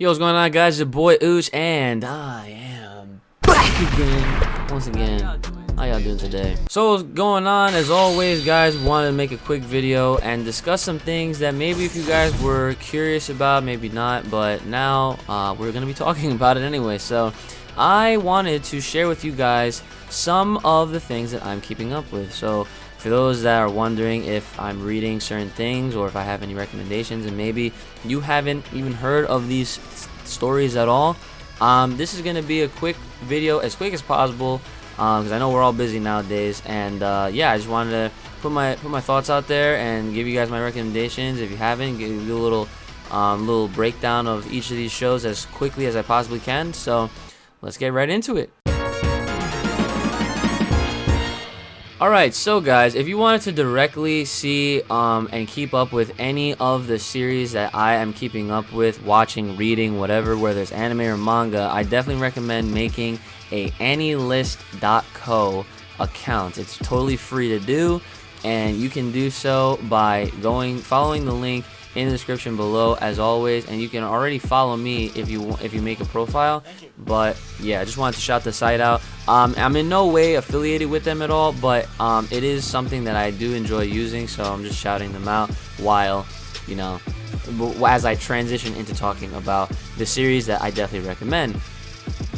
Yo, what's going on, guys? It's your boy Uchi, and I am back again, once again. How y'all doing today? So what's going on? As always, guys, wanted to make a quick video and discuss some things that maybe if you guys were curious about, maybe not, but now we're gonna be talking about it anyway. So I wanted to share with you guys some of the things that I'm keeping up with. So for those that are wondering if I'm reading certain things or if I have any recommendations, and maybe you haven't even heard of these stories at all, this is going to be a quick video, as quick as possible, because I know we're all busy nowadays. And yeah, I just wanted to put my thoughts out there and give you guys my recommendations. If you haven't, give you a little breakdown of each of these shows as quickly as I possibly can. So let's get right into it. Alright, so guys, if you wanted to directly see and keep up with any of the series that I am keeping up with, watching, reading, whatever, whether it's anime or manga, I definitely recommend making a anilist.co account. It's totally free to do, and you can do so by following the link in the description below, as always. And you can already follow me if you make a profile. But yeah, I just wanted to shout the site out. I'm in no way affiliated with them at all, but it is something that I do enjoy using, so I'm just shouting them out while, you know, as I transition into talking about the series that I definitely recommend.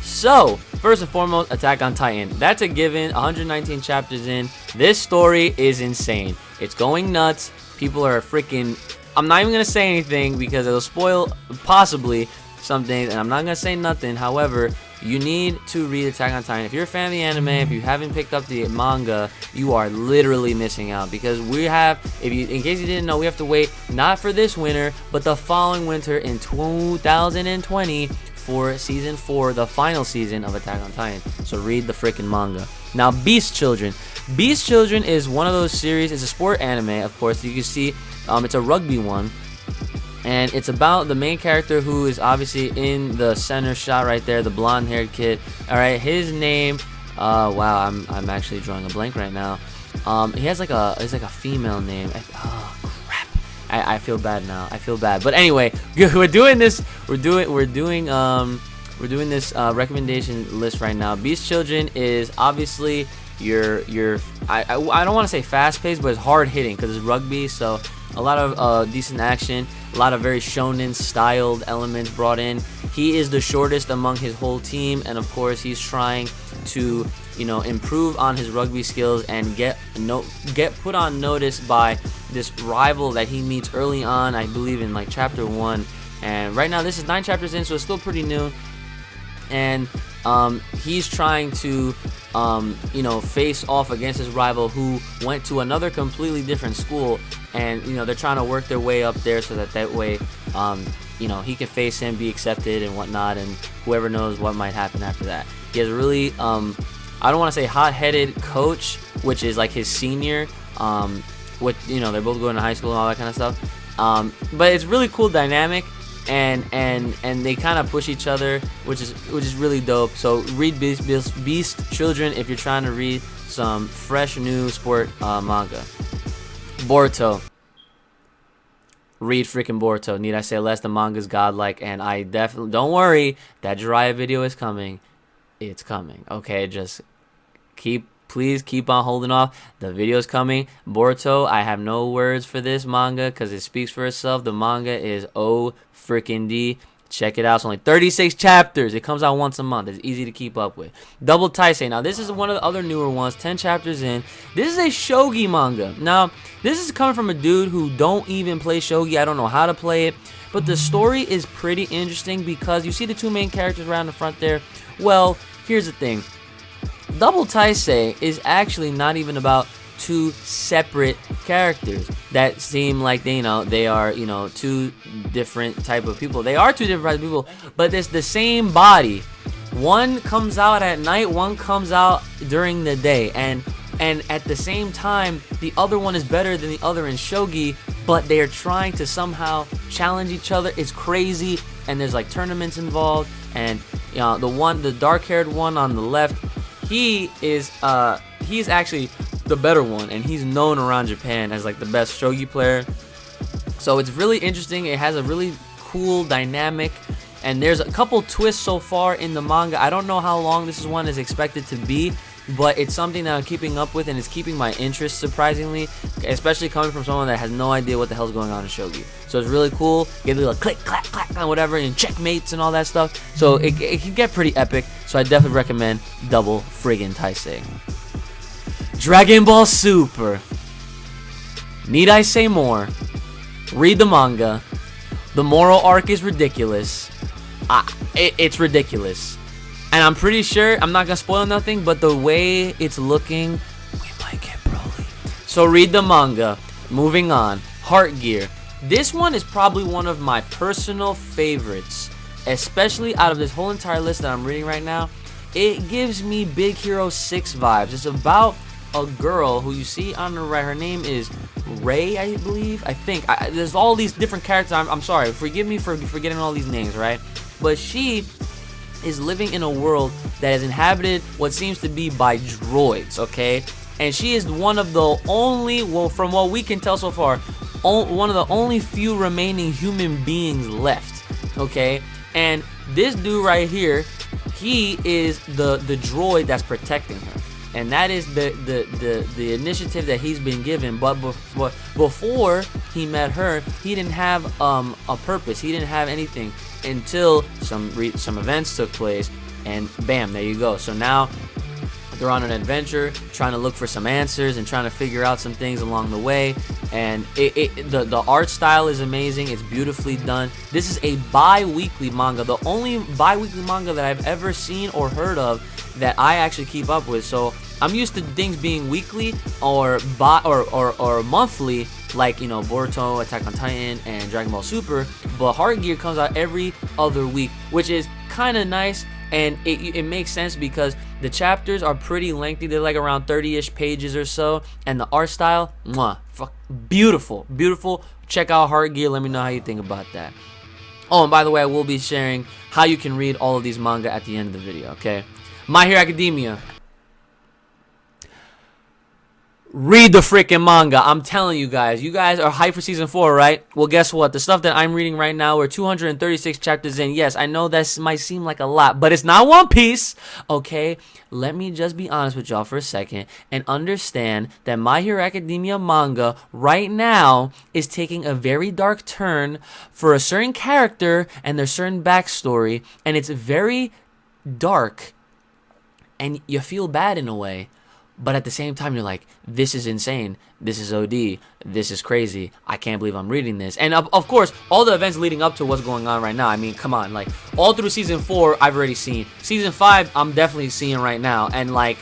So first and foremost, Attack on Titan. That's a given. 119 chapters in. This story is insane. It's going nuts. People are freaking... I'm not even going to say anything because it'll spoil possibly some things, and I'm not going to say nothing. However, you need to read Attack on Titan. If you're a fan of the anime, if you haven't picked up the manga, you are literally missing out, because we have, in case you didn't know, we have to wait not for this winter, but the following winter in 2020 for season 4, the final season of Attack on Titan. So read the freaking manga. Now, Beast Children. Beast Children is one of those series. It's a sport anime, of course. You can see it's a rugby one, and it's about the main character, who is obviously in the center shot right there, the blonde-haired kid. All right, his name. Wow, I'm actually drawing a blank right now. He has like a female name. Oh crap! I feel bad now. I feel bad. But anyway, we're doing this. We're doing this recommendation list right now. Beast Children is obviously I don't want to say fast-paced, but it's hard-hitting because it's rugby, so a lot of decent action, a lot of very shonen styled elements brought in. He is the shortest among his whole team, and of course he's trying to, you know, improve on his rugby skills and get put on notice by this rival that he meets early on, I believe in like chapter 1. And right now this is 9 chapters in, so it's still pretty new. And he's trying to you know, face off against his rival, who went to another completely different school, and you know, they're trying to work their way up there so that way you know, he can face him, be accepted and whatnot, and whoever knows what might happen after that. He has a really I don't want to say hot-headed coach, which is like his senior, with, you know, they're both going to high school and all that kind of stuff, but it's really cool dynamic. And they kind of push each other, which is really dope. So read Beast Children if you're trying to read some fresh new sport manga. Boruto. Read freaking Boruto. Need I say less? The manga's godlike, and I definitely, don't worry, that Jiraiya video is coming. It's coming. Okay, just please keep on holding off. The video's coming. Boruto, I have no words for this manga because it speaks for itself. The manga is freaking D. Check it out. It's only 36 chapters. It comes out once a month. It's easy to keep up with. Double Taisei. Now, this is one of the other newer ones. 10 chapters in. This is a shogi manga. Now, this is coming from a dude who don't even play shogi. I don't know how to play it. But the story is pretty interesting because you see the two main characters around the front there. Well, here's the thing. Double Taisei is actually not even about two separate characters that seem like they are, you know, two different type of people. They are two different types of people, but it's the same body. One comes out at night, one comes out during the day, and at the same time, the other one is better than the other in shogi, but they are trying to somehow challenge each other. It's crazy, and there's like tournaments involved, and you know, the dark-haired one on the left, he's actually the better one, and he's known around Japan as like the best shogi player. So it's really interesting. It has a really cool dynamic, And there's a couple twists so far in the manga. I don't know how long this one is expected to be, but it's something that I'm keeping up with, and it's keeping my interest, surprisingly, especially coming from someone that has no idea what the hell's going on in shogi. So it's really cool. Get a little click, clack, clack, and whatever, and checkmates and all that stuff. So it can get pretty epic. So I definitely recommend double friggin' Taisei. Dragon Ball Super. Need I say more? Read the manga. The moral arc is ridiculous. It's ridiculous. And I'm pretty sure, I'm not going to spoil nothing, but the way it's looking, we might get Broly. So read the manga. Moving on. Heart Gear. This one is probably one of my personal favorites, especially out of this whole entire list that I'm reading right now. It gives me Big Hero 6 vibes. It's about a girl who you see on the right. Her name is Ray, I believe. I think. There's all these different characters. I'm sorry. Forgive me for forgetting all these names, right? But she is living in a world that is inhabited what seems to be by droids, okay? And she is one of the only, well, from what we can tell so far, one of the only few remaining human beings left, okay? And this dude right here, he is the droid that's protecting her. And that is the initiative that he's been given. But before he met her, he didn't have a purpose. He didn't have anything until some events took place, and bam, there you go. So now they're on an adventure, trying to look for some answers and trying to figure out some things along the way. And the art style is amazing. It's beautifully done. This is a bi-weekly manga, the only bi-weekly manga that I've ever seen or heard of that I actually keep up with. So I'm used to things being weekly or monthly, like, you know, Boruto, Attack on Titan, and Dragon Ball Super. But Heart Gear comes out every other week, which is kind of nice, and it makes sense because the chapters are pretty lengthy. They're like around 30-ish pages or so, and the art style, beautiful, beautiful. Check out Heart Gear. Let me know how you think about that. Oh, and by the way, I will be sharing how you can read all of these manga at the end of the video, okay? My Hero Academia. Read the freaking manga. I'm telling you guys are hyped for season 4, right? Well, guess what? The stuff that I'm reading right now, we're 236 chapters in. Yes, I know that might seem like a lot, but it's not One Piece, okay? Let me just be honest with y'all for a second and understand that My Hero Academia manga right now is taking a very dark turn for a certain character and their certain backstory, and it's very dark, and you feel bad in a way. But at the same time, you're like, this is insane. This is OD. This is crazy. I can't believe I'm reading this. And of course, all the events leading up to what's going on right now. I mean, come on. Like, all through season 4, I've already seen. Season 5, I'm definitely seeing right now. And like,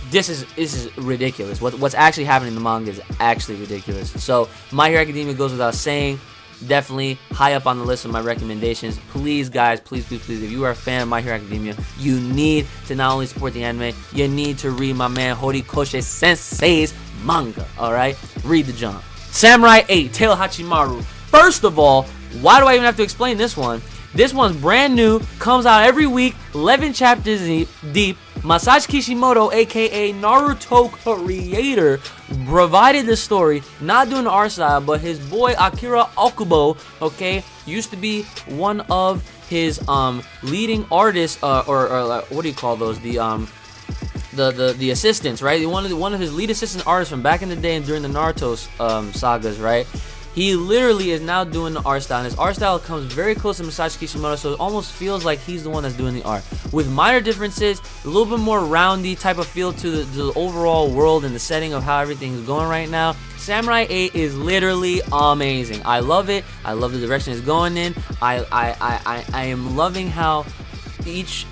this is ridiculous. What's actually happening in the manga is actually ridiculous. So, My Hero Academia goes without saying. Definitely high up on the list of my recommendations. Please, guys, please, if you are a fan of My Hero Academia, you need to not only support the anime, you need to read my man Horikoshi Sensei's manga, alright? Read the jump. Samurai 8, Tale of Hachimaru. First of all, why do I even have to explain this one? This one's brand new, comes out every week, 11 chapters deep. Masashi Kishimoto, aka Naruto creator, provided the story, not doing the art style, but his boy Akira Okubo, okay, used to be one of his leading artists, or what do you call those? The assistants, right? One of his lead assistant artists from back in the day and during the Naruto sagas, right? He literally is now doing the art style, and his art style comes very close to Masashi Kishimoto, so it almost feels like he's the one that's doing the art. With minor differences, a little bit more roundy type of feel to the overall world and the setting of how everything is going right now. Samurai 8 is literally amazing. I love it. I love the direction it's going in. I am loving how each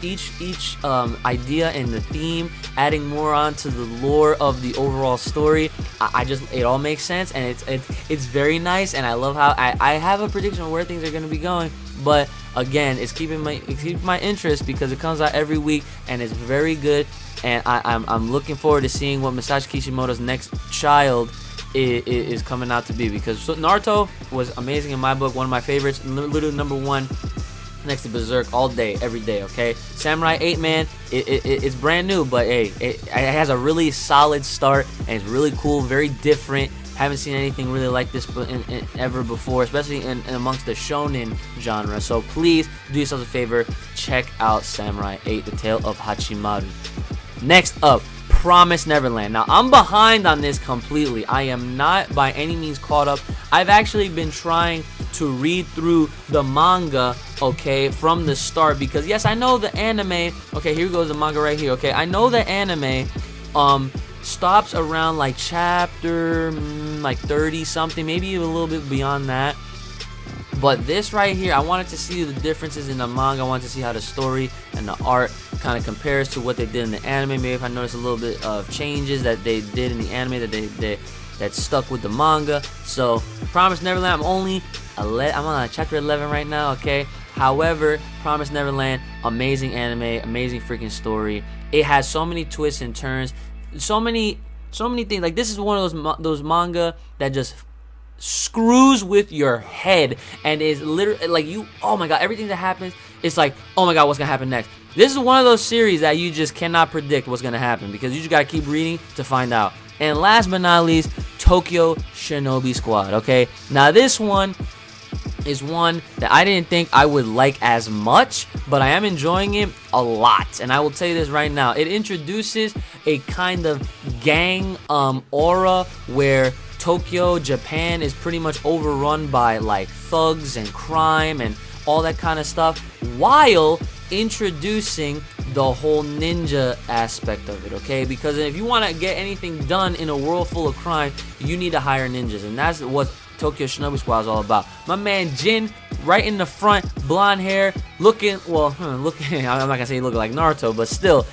idea and the theme adding more on to the lore of the overall story. It all makes sense, and it's very nice, and I love how I have a prediction of where things are going to be going, but again, it's keeping my interest because it comes out every week and it's very good, and I'm looking forward to seeing what Masashi Kishimoto's next child is coming out to be, because Naruto was amazing in my book, one of my favorites, literally number 1 next to Berserk all day, every day, okay? Samurai 8, man, it's brand new, but hey, it has a really solid start, and it's really cool, very different, Haven't seen anything really like this ever before, especially in amongst the shonen genre. So please do yourself a favor, check out Samurai 8: The Tale of Hachimachi. Next up, Promised Neverland. Now, I'm behind on this completely. I am not by any means caught up. I've actually been trying to read through the manga, okay, from the start, because yes, I know the anime, okay, here goes the manga right here, okay, I know the anime stops around like chapter like 30 something, maybe even a little bit beyond that. But this right here, I wanted to see the differences in the manga. I wanted to see how the story and the art kind of compares to what they did in the anime. Maybe if I notice a little bit of changes that they did in the anime that stuck with the manga. So, Promised Neverland, I'm on chapter 11 right now, okay? However, Promised Neverland, amazing anime, amazing freaking story. It has so many twists and turns, so many things. Like, this is one of those manga that just screws with your head and is literally like, oh my god, everything that happens, it's like, oh my god, what's gonna happen next? This is one of those series that you just cannot predict what's gonna happen, because you just gotta keep reading to find out. And last but not least, Tokyo Shinobi Squad, okay? Now this one is one that I didn't think I would like as much, but I am enjoying it a lot. And I will tell you this right now, it introduces a kind of gang aura where Tokyo, Japan is pretty much overrun by like thugs and crime and all that kind of stuff, while introducing the whole ninja aspect of it, okay? Because if you want to get anything done in a world full of crime, you need to hire ninjas, and that's what Tokyo Shinobi Squad is all about. My man Jin, right in the front, blonde hair, looking, well, I'm not gonna say he looking like Naruto, but still,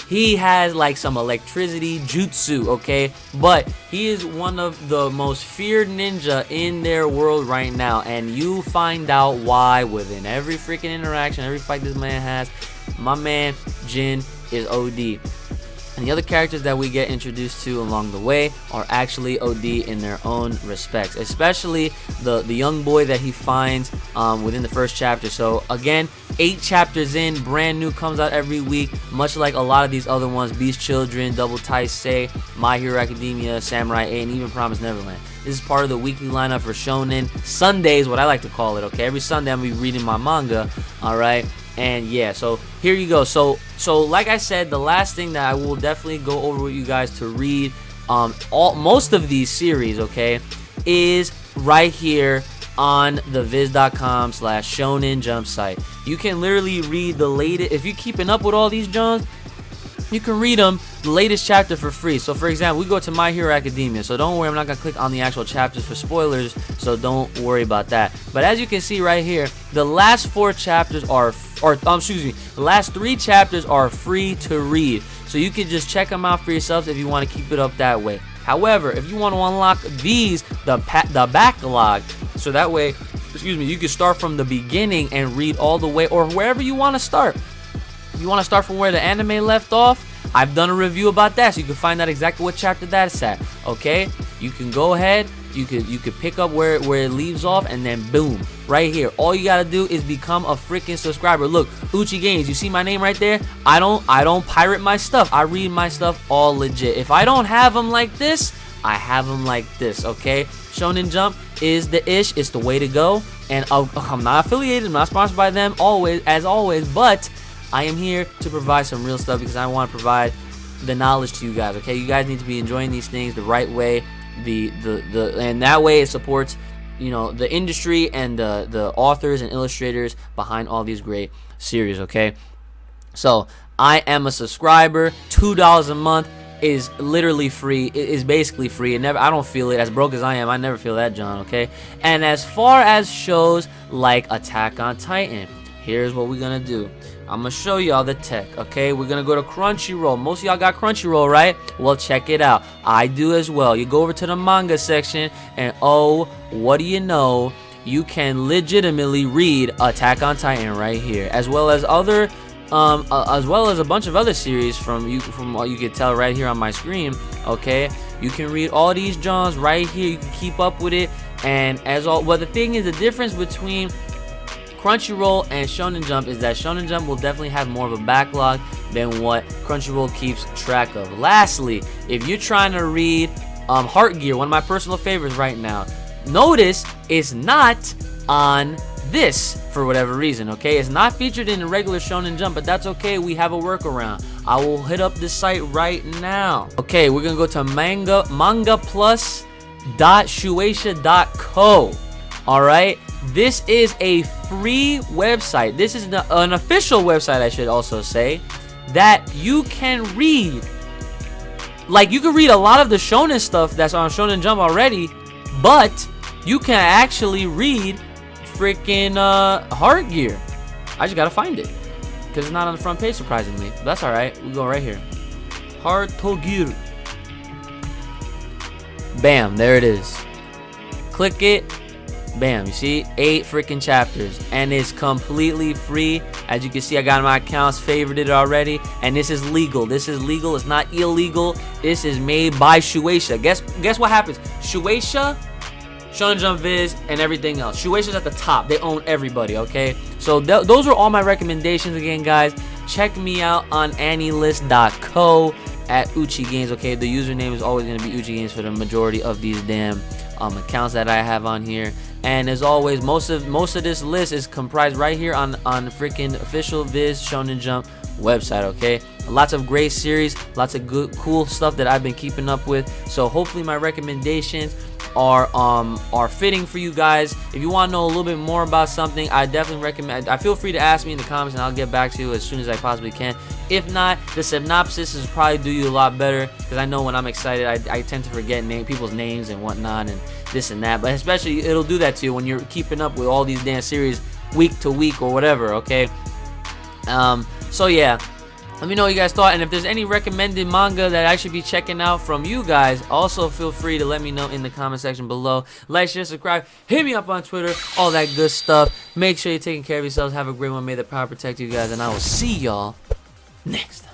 he has like some electricity jutsu, okay? But he is one of the most feared ninja in their world right now, and you find out why within every freaking interaction, every fight this man has. My man Jin is OD. And the other characters that we get introduced to along the way are actually OD in their own respects, especially the young boy that he finds within the first chapter. So again, 8 chapters in, brand new, comes out every week, much like a lot of these other ones: Beast Children, Double Taisei, My Hero Academia, Samurai 8, and even Promised Neverland. This is part of the weekly lineup for Shonen Sundays, what I like to call it, okay? Every Sunday I'm going to be reading my manga, alright? And yeah, so here you go. So like I said, the last thing that I will definitely go over with you guys to read most of these series, okay, is right here on the viz.com/Shonen Jump site. You can literally read the latest. If you're keeping up with all these Johns, you can read them, the latest chapter, for free. So for example, we go to My Hero Academia, so don't worry, I'm not gonna click on the actual chapters for spoilers, so don't worry about that. But as you can see right here, the last 4 chapters the last 3 chapters are free to read, so you can just check them out for yourselves if you want to keep it up that way. However, if you want to unlock the backlog, so that way, you can start from the beginning and read all the way, or wherever you want to start. If you want to start from where the anime left off, I've done a review about that, so you can find out exactly what chapter that's at, okay? You can go ahead, you could pick up where it leaves off, and then boom, right here. All you gotta do is become a freaking subscriber. Look, Uchi Games, you see my name right there? I don't pirate my stuff. I read my stuff all legit. If I don't have them like this, I have them like this, okay? Shonen Jump is the ish, it's the way to go, and I'm not affiliated, I'm not sponsored by them, as always, but I am here to provide some real stuff because I want to provide the knowledge to you guys, okay? You guys need to be enjoying these things the right way, and that way it supports, you know, the industry and the authors and illustrators behind all these great series, okay? So I am a subscriber. $2 a month is literally free. It is basically free. I don't feel it. As broke as I am, I never feel that, John, okay? And as far as shows like Attack on Titan, here's what we're gonna do. I'm gonna show y'all the tech, okay? We're gonna go to Crunchyroll. Most of y'all got Crunchyroll, right? Well, check it out. I do as well. You go over to the manga section, and oh, what do you know? You can legitimately read Attack on Titan right here, as well as other, as well as a bunch of other series from what you can tell right here on my screen, okay? You can read all these Johns right here. You can keep up with it, and well, the thing is, the difference between Crunchyroll and Shonen Jump is that Shonen Jump will definitely have more of a backlog than what Crunchyroll keeps track of. Lastly, if you're trying to read Heart Gear, one of my personal favorites right now. Notice it's not on this for whatever reason, okay? It's not featured in the regular Shonen Jump, but that's okay. We have a workaround. I will hit up this site right now. Okay, we're gonna go to mangaplus.shueisha.co. All right, this is a free website. This is an official website, I should also say, that you can read. Like, you can read a lot of the Shonen stuff that's on Shonen Jump already, but you can actually read freaking Heart Gear. I just gotta find it because it's not on the front page, surprisingly. But that's all right. We go right here. Heart Gear. Bam, there it is. Click it. Bam, you see 8 freaking chapters, and it's completely free. As you can see, I got my accounts favorited it already, and this is legal. This is legal. It's not illegal. This is made by Shueisha. Guess what happens? Shueisha, Shonen Jump Viz, and everything else. Shueisha's at the top. They own everybody, okay? So those are all my recommendations again, guys. Check me out on AnnieList.co at Uchi Games, okay? The username is always going to be Uchi Games for the majority of these damn accounts that I have on here. And as always, most of this list is comprised right here on freaking official Viz Shonen Jump website, okay? Lots of great series, lots of good cool stuff that I've been keeping up with. So hopefully my recommendations are fitting for you guys. If you want to know a little bit more about something, I definitely recommend. I feel free to ask me in the comments, and I'll get back to you as soon as I possibly can. If not, the synopsis is probably do you a lot better, because I know when I'm excited, I tend to forget people's names and whatnot and this and that. But especially it'll do that to you when you're keeping up with all these damn series week to week or whatever. Okay. So yeah. Let me know what you guys thought, and if there's any recommended manga that I should be checking out from you guys, also feel free to let me know in the comment section below. Like, share, subscribe, hit me up on Twitter, all that good stuff. Make sure you're taking care of yourselves. Have a great one. May the power protect you guys, and I will see y'all next time.